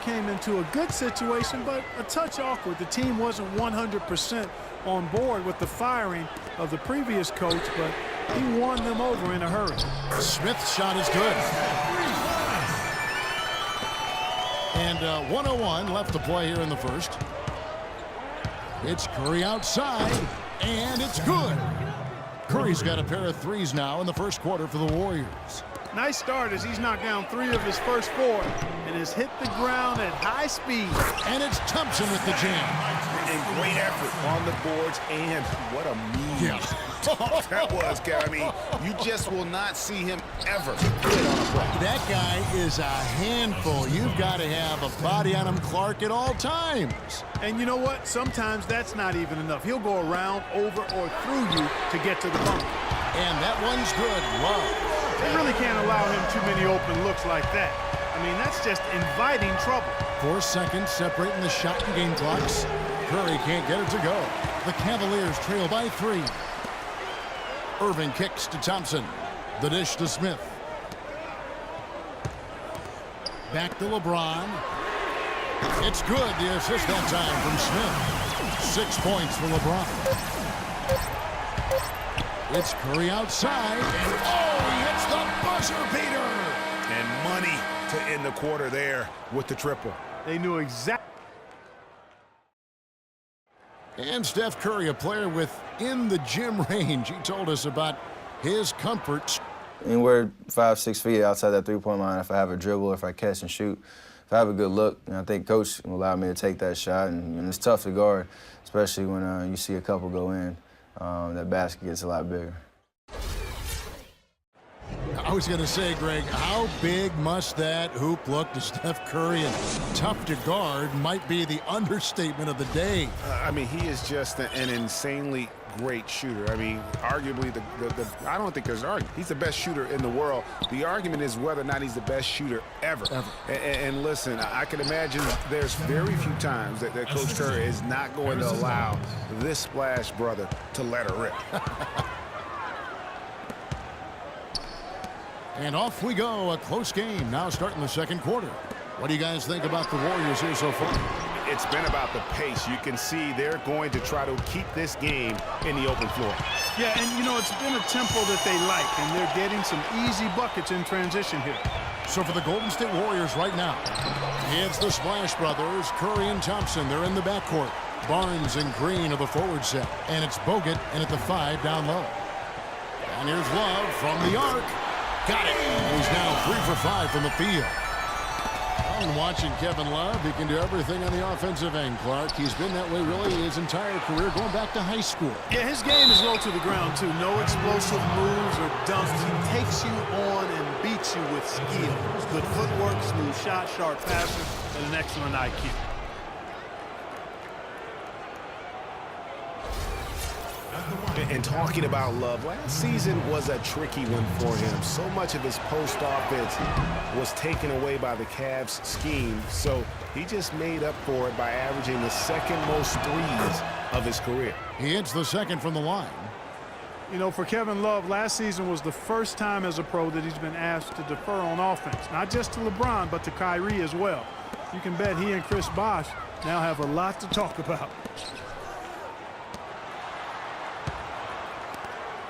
came into a good situation, but a touch awkward. The team wasn't 100% on board with the firing of the previous coach, but he won them over in a hurry. Smith's shot is good. And 1:01 left to play here in the first. It's Curry outside, and it's good. Curry's got a pair of threes now in the first quarter for the Warriors. Nice start as he's knocked down 3 of his first 4 and has hit the ground at high speed. And it's Thompson with the jam. And great effort on the boards, and what a move. Yeah. That was, Kev. I mean, you just will not see him ever quit on a play. That guy is a handful. You've got to have a body on him, Clark, at all times. And you know what? Sometimes that's not even enough. He'll go around, over, or through you to get to the bump. And that one's good. Love. They really can't allow him too many open looks like that. I mean, that's just inviting trouble. 4 seconds separating the shot and game clocks. Curry can't get it to go. The Cavaliers trail by 3. Irving kicks to Thompson. The dish to Smith. Back to LeBron. It's good. The assist that time from Smith. 6 points for LeBron. It's Curry outside. And he hits the buzzer beater. And money to end the quarter there with the triple. They knew exactly. And Steph Curry, a player within the gym range. He told us about his comforts. Anywhere 5-6 feet outside that three-point line, if I have a dribble, if I catch and shoot, if I have a good look, I think Coach will allow me to take that shot. And it's tough to guard, especially when you see a couple go in. That basket gets a lot bigger. I was going to say, Greg, how big must that hoop look to Steph Curry? And tough to guard might be the understatement of the day. I mean, he is just an insanely great shooter. I mean, arguably, I don't think there's an argument. He's the best shooter in the world. The argument is whether or not he's the best shooter ever. And listen, I can imagine there's very few times that Coach Curry is not going to allow this splash brother to let her rip. And off we go. A close game now starting the second quarter. What do you guys think about the Warriors here so far? It's been about the pace. You can see they're going to try to keep this game in the open floor. Yeah, and you know, it's been a tempo that they like, and they're getting some easy buckets in transition here. So for the Golden State Warriors right now, it's the Splash Brothers, Curry and Thompson. They're in the backcourt. Barnes and Green are the forward set. And it's Bogut in at the 5 down low. And here's Love from the arc. Got it. He's now 3 for 5 from the field. And watching Kevin Love, he can do everything on the offensive end, Clark. He's been that way really his entire career, going back to high school. Yeah, his game is low to the ground, too. No explosive moves or dunks. He takes you on and beats you with skill. Good footwork, smooth shot, sharp passer, and an excellent IQ. And talking about Love, last season was a tricky one for him. So much of his post offense was taken away by the Cavs scheme, so he just made up for it by averaging the second most threes of his career. He hits the second from the line. You know, for Kevin Love, last season was the first time as a pro that he's been asked to defer on offense, not just to LeBron, but to Kyrie as well. You can bet he and Chris Bosh now have a lot to talk about.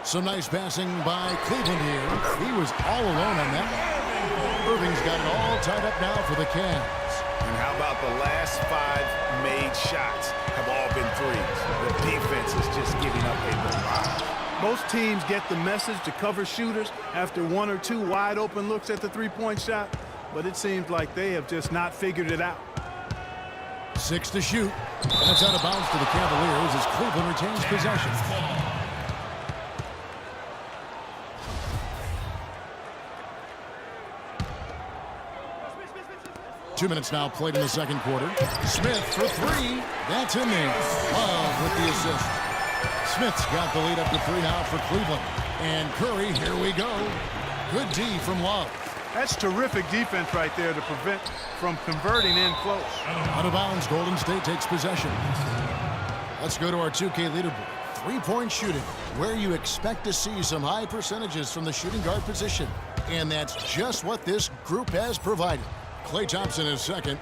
Some nice passing by Cleveland here. He was all alone on that. Irving's got it all tied up now for the Cavs. And how about the last 5 made shots have all been threes? The defense is just giving up a barrage. Most teams get the message to cover shooters after 1 or 2 wide open looks at the three-point shot, but it seems like they have just not figured it out. 6 to shoot. That's out of bounds to the Cavaliers as Cleveland retains possession. 2 minutes now played in the second quarter. Smith for 3. That's in there. Love with the assist. Smith's got the lead up to 3 now for Cleveland. And Curry, here we go. Good D from Love. That's terrific defense right there to prevent from converting in close. Out of bounds, Golden State takes possession. Let's go to our 2K leaderboard. 3-point shooting, where you expect to see some high percentages from the shooting guard position. And that's just what this group has provided. Klay Thompson is second.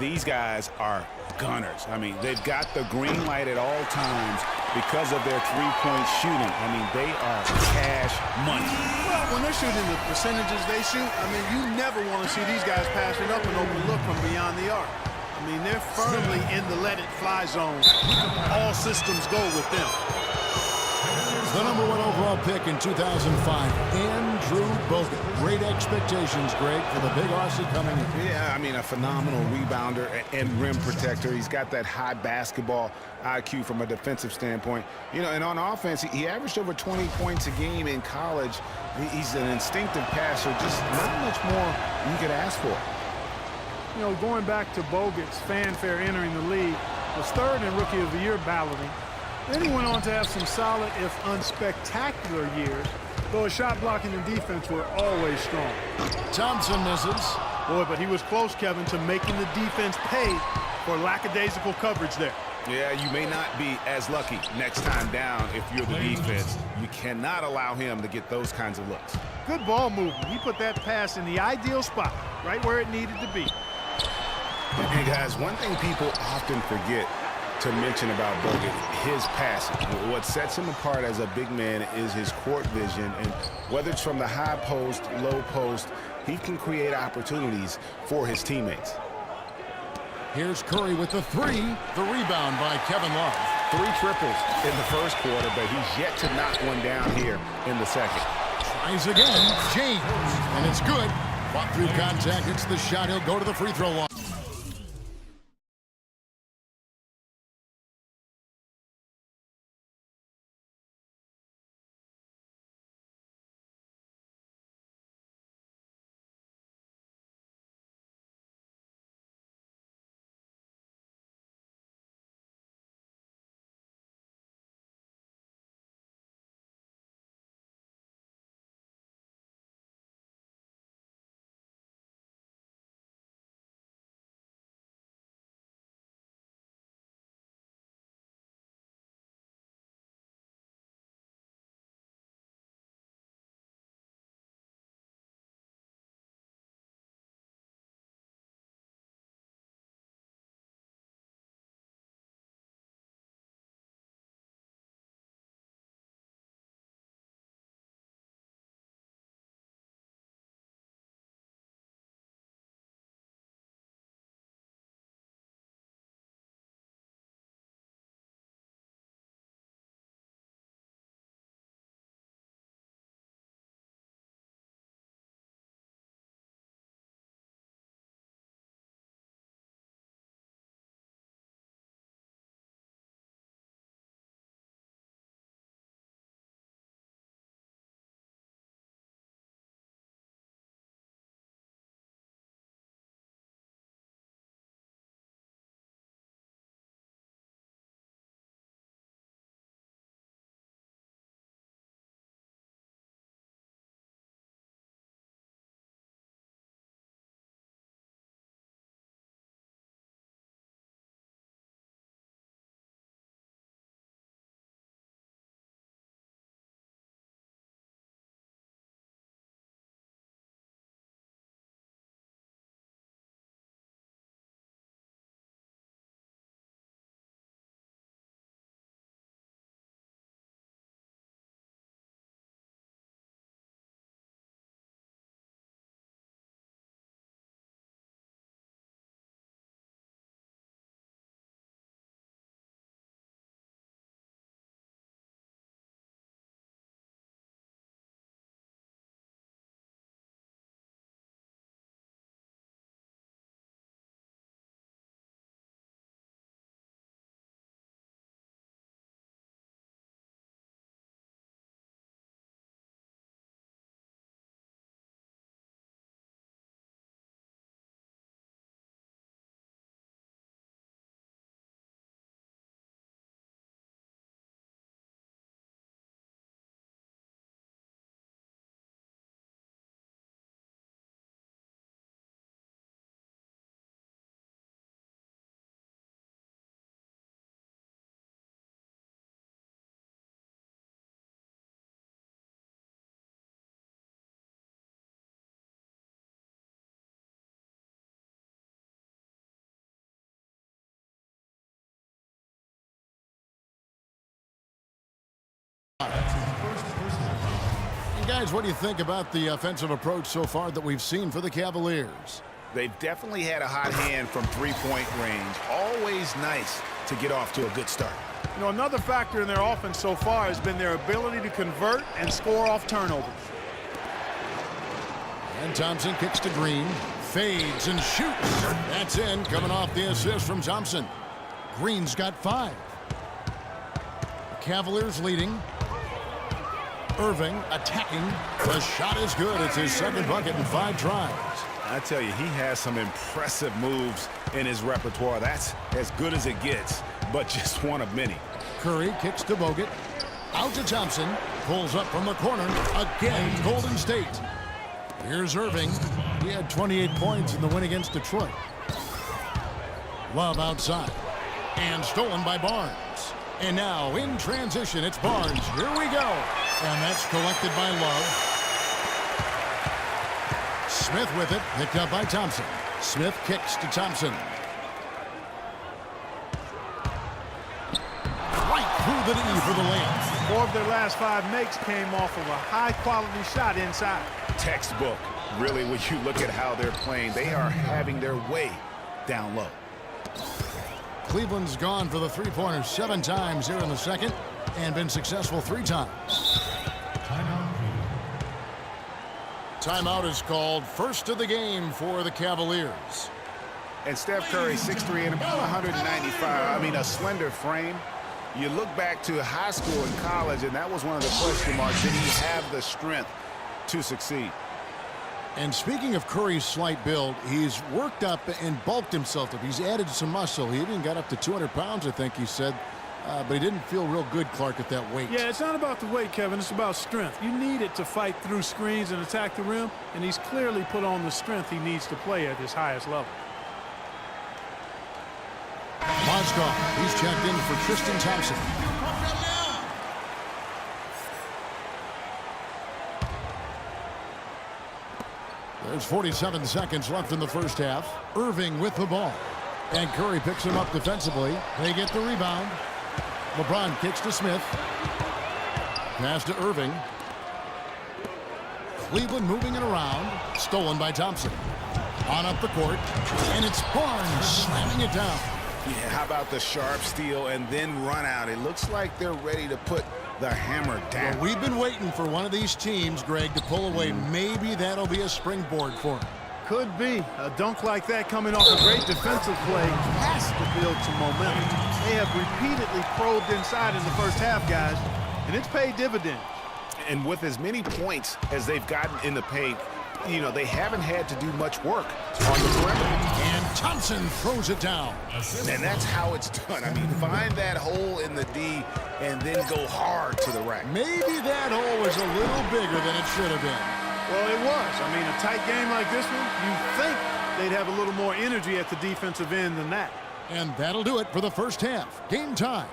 these guys are gunners. I mean, they've got the green light at all times because of their three-point shooting. I mean, they are cash money. Well, when they're shooting the percentages they shoot, I mean, you never want to see these guys passing up and overlook from beyond the arc. I mean, they're firmly in the let-it-fly zone. All systems go with them. The #1 overall pick in 2005, Andrew Bogut. Great expectations, Greg, for the Big Aussie coming in. Yeah, I mean, a phenomenal rebounder and rim protector. He's got that high basketball IQ from a defensive standpoint. You know, and on offense, he averaged over 20 points a game in college. He's an instinctive passer, just not much more you could ask for. You know, going back to Bogut's fanfare entering the league, was third in Rookie of the Year balloting. Then he went on to have some solid, if unspectacular, years, though his shot blocking and defense were always strong. Thompson misses. Boy, but he was close, Kevin, to making the defense pay for lackadaisical coverage there. Yeah, you may not be as lucky next time down if you're the defense. You cannot allow him to get those kinds of looks. Good ball movement. He put that pass in the ideal spot, right where it needed to be. And guys, one thing people often forget to mention about Bogut, his passing. What sets him apart as a big man is his court vision, and whether it's from the high post, low post, he can create opportunities for his teammates. Here's Curry with the three. The rebound by Kevin Love. 3 triples in the first quarter, but he's yet to knock one down here in the second. Tries again. James. And it's good. Fought through contact. It's the shot. He'll go to the free throw line. And guys, what do you think about the offensive approach so far that we've seen for the Cavaliers? They've definitely had a hot hand from three-point range. Always nice to get off to a good start. You know, another factor in their offense so far has been their ability to convert and score off turnovers. And Thompson kicks to Green, fades and shoots. That's in, coming off the assist from Thompson. Green's got 5. Cavaliers leading. Irving attacking. The shot is good. It's his second bucket in 5 tries. I tell you, he has some impressive moves in his repertoire. That's as good as it gets, but just one of many. Curry kicks to Bogut. Out to Thompson. Pulls up from the corner. Again, Golden State. Here's Irving. He had 28 points in the win against Detroit. Love outside. And stolen by Barnes. And now in transition, it's Barnes. Here we go. And that's collected by Love. Smith with it, picked up by Thompson. Smith kicks to Thompson. Right through the knee for the layup. 4 of their last 5 makes came off of a high-quality shot inside. Textbook. Really, when you look at how they're playing, they are having their way down low. Cleveland's gone for the three-pointer 7 times here in the second and been successful 3 times. Timeout is called. First of the game for the Cavaliers. And Steph Curry, 6'3" and about 195. I mean, a slender frame. You look back to high school and college, and that was one of the question marks. Did he have the strength to succeed? And speaking of Curry's slight build, he's worked up and bulked himself up. He's added some muscle. He even got up to 200 pounds, I think he said. But he didn't feel real good, Clark, at that weight. Yeah, it's not about the weight, Kevin. It's about strength. You need it to fight through screens and attack the rim, and he's clearly put on the strength he needs to play at his highest level. Mozgov, he's checked in for Tristan Thompson. There's 47 seconds left in the first half. Irving with the ball. And Curry picks him up defensively. They get the rebound. LeBron kicks to Smith. Pass to Irving. Cleveland moving it around. Stolen by Thompson. On up the court. And it's Barnes slamming it down. Yeah, how about the sharp steal and then run out? It looks like they're ready to put the hammer down. Well, we've been waiting for one of these teams, Greg, to pull away. Maybe that'll be a springboard for them. Could be. A dunk like that coming off a great defensive play has to build some momentum. They have repeatedly probed inside in the first half, guys, and it's paid dividends. And with as many points as they've gotten in the paint, you know, they haven't had to do much work on the perimeter. And Thompson throws it down. And that's how it's done. I mean, find that hole in the D and then go hard to the rack. Maybe that hole was a little bigger than it should have been. Well, it was. I mean, a tight game like this one, you think they'd have a little more energy at the defensive end than that. And that'll do it for the first half. Game time.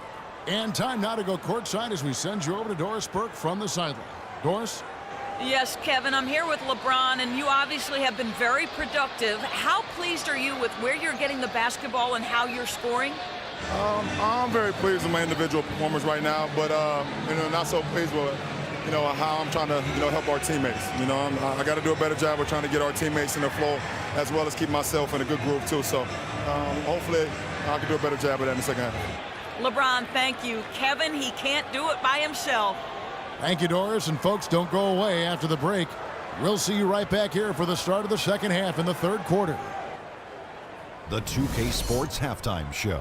And time now to go courtside as we send you over to Doris Burke from the sideline. Doris? Yes, Kevin, I'm here with LeBron, and you obviously have been very productive. How pleased are you with where you're getting the basketball and how you're scoring? I'm very pleased with my individual performance right now, but not so pleased with how I'm trying to help our teammates. I got to do a better job of trying to get our teammates in the flow as well as keep myself in a good groove too. So hopefully I can do a better job of that in the second half. LeBron, thank you. Kevin, he can't do it by himself. Thank you, Doris. And folks, don't go away after the break. We'll see you right back here for the start of the second half in the third quarter. The 2K Sports Halftime Show.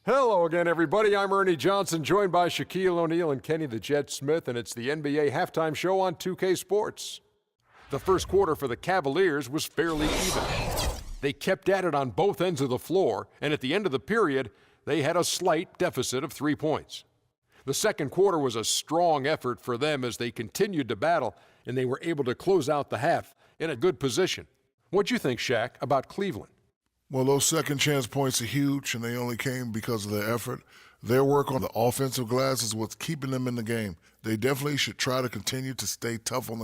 Hello again, everybody. I'm Ernie Johnson, joined by Shaquille O'Neal and Kenny the Jet Smith, and it's the NBA Halftime Show on 2K Sports. The first quarter for the Cavaliers was fairly even. They kept at it on both ends of the floor, and at the end of the period, they had a slight deficit of 3 points. The second quarter was a strong effort for them as they continued to battle, and they were able to close out the half in a good position. What'd you think, Shaq, about Cleveland? Well, those second chance points are huge, and they only came because of their effort. Their work on the offensive glass is what's keeping them in the game. They definitely should try to continue to stay tough on the